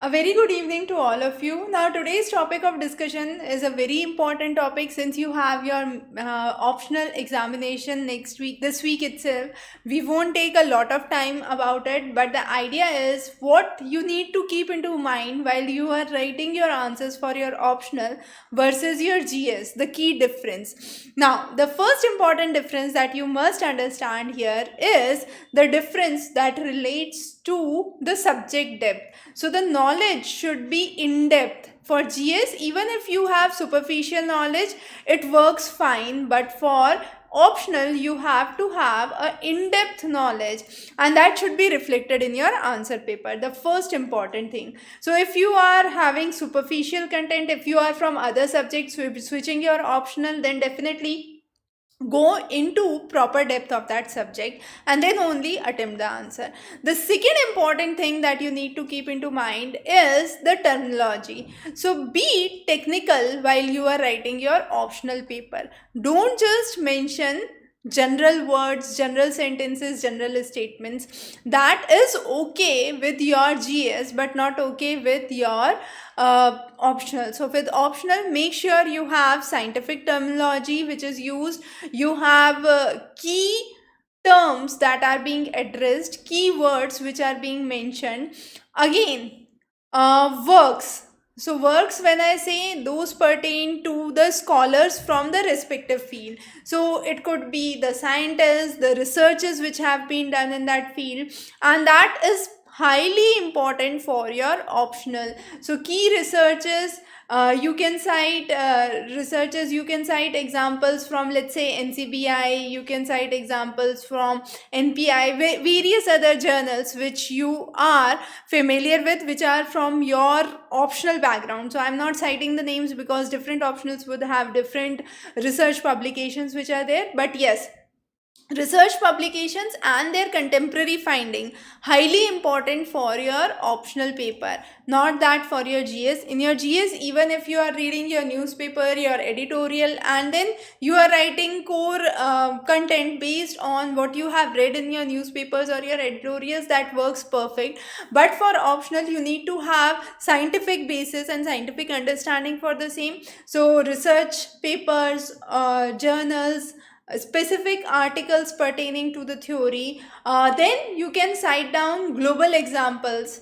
A very good evening to all of you. Now, today's topic of discussion is a very important topic since you have your optional examination next week, this week itself. We won't take a lot of time about it, but the idea is what you need to keep into mind while you are writing your answers for your optional versus your GS, the key difference. Now, the first important difference that you must understand here is the difference that relates to the subject depth. So the knowledge should be in depth. For GS, even if you have superficial knowledge, it works fine, but for optional you have to have a in-depth knowledge, and that should be reflected in your answer paper, the first important thing. So if you are having superficial content, if you are from other subjects switching your optional, then definitely go into proper depth of that subject and then only attempt the answer. The second important thing that you need to keep into mind is the terminology. So be technical while you are writing your optional paper. Don't just mention general words, general sentences, general statements. That is okay with your GS but not okay with your optional. So with optional, make sure you have scientific terminology which is used. You have key terms that are being addressed, keywords which are being mentioned. Again, works. So works, when I say, those pertain to the scholars from the respective field. So it could be the scientists, the researches which have been done in that field, and that is highly important for your optional. So key researches, you can cite researchers, you can cite examples from, let's say, NCBI, you can cite examples from NPI, various other journals which you are familiar with, which are from your optional background. So I'm not citing the names because different optionals would have different research publications which are there, but yes, research publications and their contemporary finding, highly important for your optional paper, not that for your GS. In your GS, even if you are reading your newspaper, your editorial, and then you are writing core content based on what you have read in your newspapers or your editorials, that works perfect. But for optional, you need to have scientific basis and scientific understanding for the same. So research papers, journals, specific articles pertaining to the theory. Then you can cite down global examples.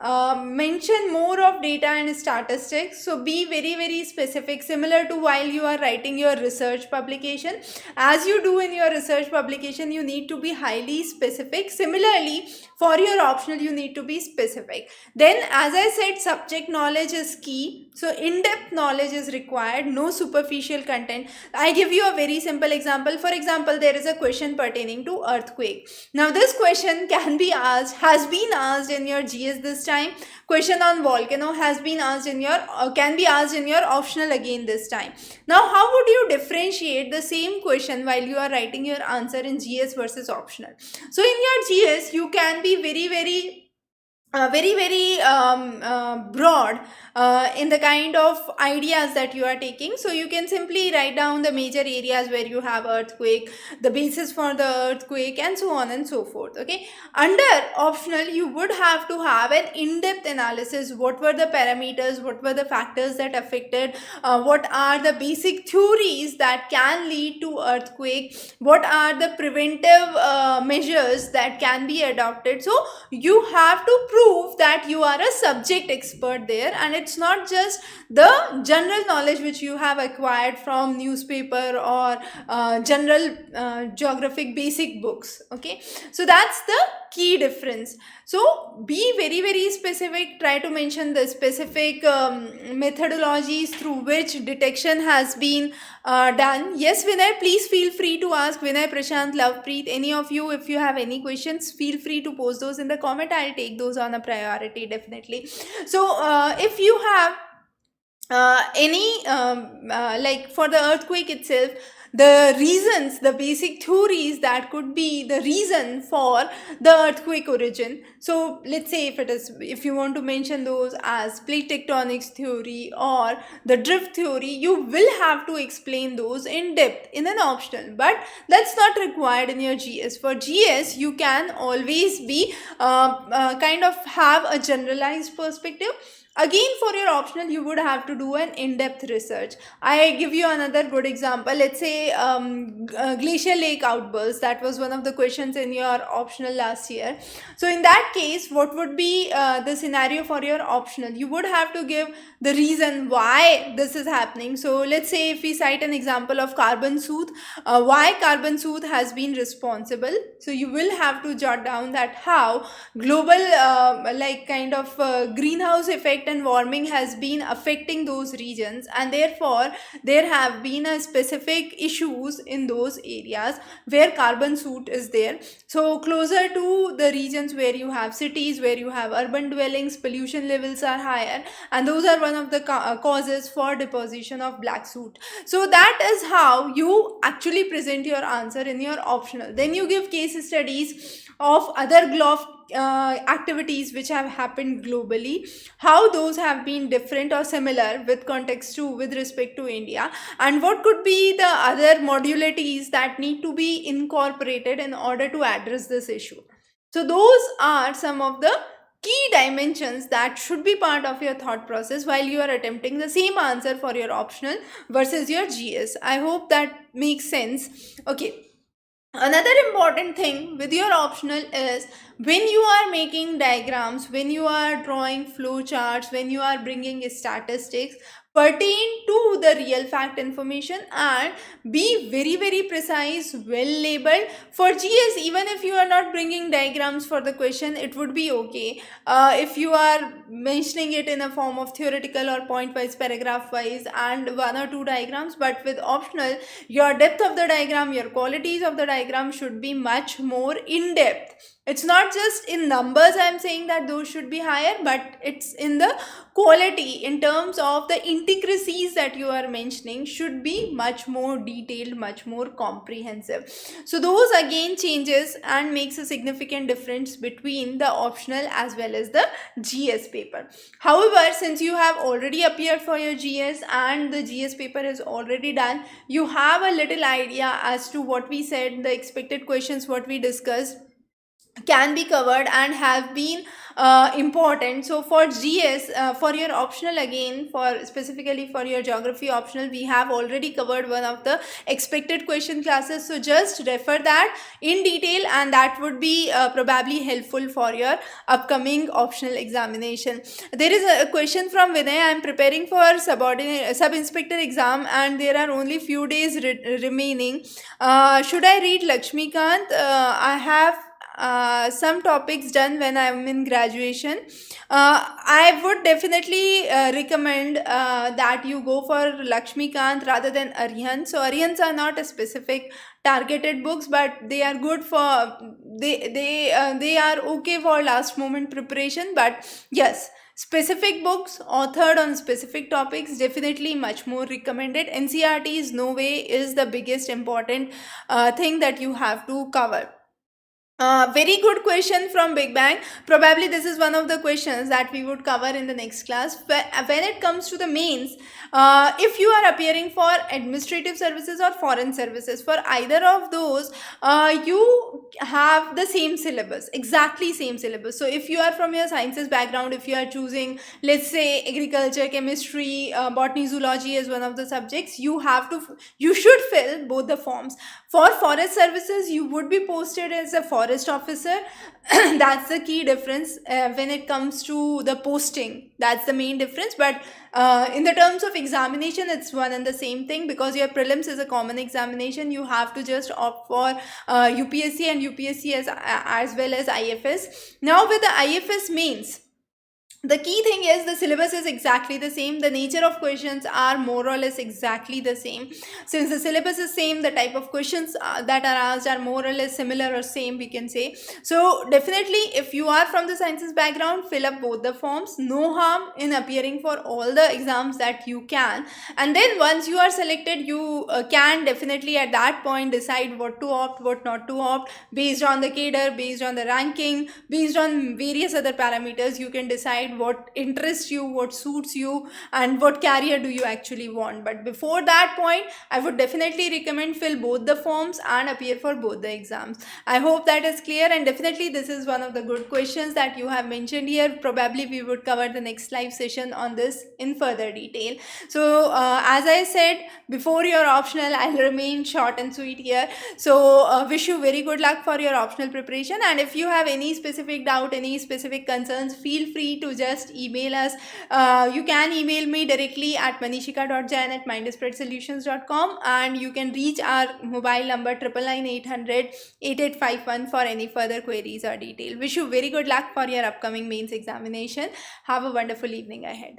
Mention more of data and statistics. So be very specific, similar to while you are writing your research publication. As you do in your research publication, you need to be highly specific. Similarly, for your optional, you need to be specific. Then, as I said, subject knowledge is key. So in-depth knowledge is required, no superficial content. I give you a very simple example. For example, there is a question pertaining to earthquake. Now this question can be asked, has been asked in your GS this time. Question on volcano has been asked in your, can be asked in your optional again this time. Now how would you differentiate the same question while you are writing your answer in GS versus optional? So in your GS, you can be very broad in the kind of ideas that you are taking. So you can simply write down the major areas where you have earthquake, the basis for the earthquake, and so on and so forth. Okay, under optional, you would have to have an in-depth analysis. What were the parameters, what were the factors that affected, what are the basic theories that can lead to earthquake, what are the preventive measures that can be adopted. So you have to prove that you are a subject expert there, and it's not just the general knowledge which you have acquired from newspaper or general geographic basic books. Okay, so that's the key difference. So be very specific. Try to mention the specific methodologies through which detection has been done. Yes, Vinay, please feel free to ask. Vinay, Prashant, Lovepreet, any of you, if you have any questions, feel free to post those in the comment. I'll take those on a priority, definitely. So if you have any like for the earthquake itself, the reasons, the basic theories that could be the reason for the earthquake origin. So let's say if you want to mention those as plate tectonics theory or the drift theory, you will have to explain those in depth in an optional, but that's not required in your GS. For GS, you can always be kind of have a generalized perspective. Again, for your optional, you would have to do an in-depth research. I give you another good example. Let's say glacial lake outburst. That was one of the questions in your optional last year. So in that case, what would be the scenario for your optional? You would have to give the reason why this is happening. So let's say if we cite an example of carbon soot, why carbon soot has been responsible. So you will have to jot down that how global greenhouse effect and warming has been affecting those regions, and therefore there have been a specific issues in those areas where carbon soot is there. So closer to the regions where you have cities, where you have urban dwellings, pollution levels are higher, and those are one of the causes for deposition of black soot. So that is how you actually present your answer in your optional. Then you give case studies of other activities which have happened globally, how those have been different or similar with respect to India, and what could be the other modulities that need to be incorporated in order to address this issue. So those are some of the key dimensions that should be part of your thought process while you are attempting the same answer for your optional versus your GS. I hope that makes sense. Okay. Another important thing with your optional is when you are making diagrams, when you are drawing flow charts, when you are bringing statistics, pertain to the real fact information and be very, very precise, well labeled. For GS, even if you are not bringing diagrams for the question, it would be okay. If you are mentioning it in a form of theoretical or point wise, paragraph wise, and one or two diagrams, but with optional, your depth of the diagram, your qualities of the diagram should be much more in depth. It's not just in numbers I'm saying that those should be higher, but it's in the quality, in terms of the intricacies that you are mentioning should be much more detailed, much more comprehensive. So those again changes and makes a significant difference between the optional as well as the GS paper. However, since you have already appeared for your GS and the GS paper is already done, you have a little idea as to what we said, the expected questions, what we discussed can be covered and have been important. So for GS, for your optional, again for specifically for your geography optional, we have already covered one of the expected question classes, so just refer that in detail and that would be probably helpful for your upcoming optional examination. There is a question from Vinay. I am preparing for sub-inspector exam and there are only few days remaining. Should I read Lakshmikant? I have some topics done when I'm in graduation. I would definitely recommend that you go for Lakshmikant rather than Arihant. So Arihants are not a specific targeted books, but they are good for they are okay for last moment preparation. But yes, specific books authored on specific topics definitely much more recommended. NCERT is no way is the biggest important thing that you have to cover. Very good question from Big Bang. Probably this is one of the questions that we would cover in the next class. When it comes to the mains, if you are appearing for administrative services or foreign services, for either of those, you have the same syllabus, exactly same syllabus. So if you are from your sciences background, if you are choosing, let's say, agriculture, chemistry, botany, zoology as one of the subjects, you should fill both the forms. For forest services, you would be posted as a forest officer. That's the key difference when it comes to the posting. That's the main difference. But in the terms of examination, it's one and the same thing, because your prelims is a common examination. You have to just opt for UPSC and UPSC as well as IFS. Now with the IFS mains, the key thing is the syllabus is exactly the same, the nature of questions are more or less exactly the same. Since the syllabus is same, the type of questions that are asked are more or less similar or same, we can say. So definitely, if you are from the sciences background, fill up both the forms. No harm in appearing for all the exams that you can, and then once you are selected, you can definitely at that point decide what to opt, what not to opt, based on the cadre, based on the ranking, based on various other parameters. You can decide what interests you, what suits you, and what career do you actually want. But before that point, I would definitely recommend fill both the forms and appear for both the exams. I hope that is clear, and definitely this is one of the good questions that you have mentioned here. Probably we would cover the next live session on this in further detail. So as I said before, your optional, I'll remain short and sweet here. So wish you very good luck for your optional preparation, and if you have any specific doubt, any specific concerns, feel free to just email us. You can email me directly at manishika.jain@mindspreadsolutions.com, and you can reach our mobile number 999-800-8851 for any further queries or detail. Wish you very good luck for your upcoming mains examination. Have a wonderful evening ahead.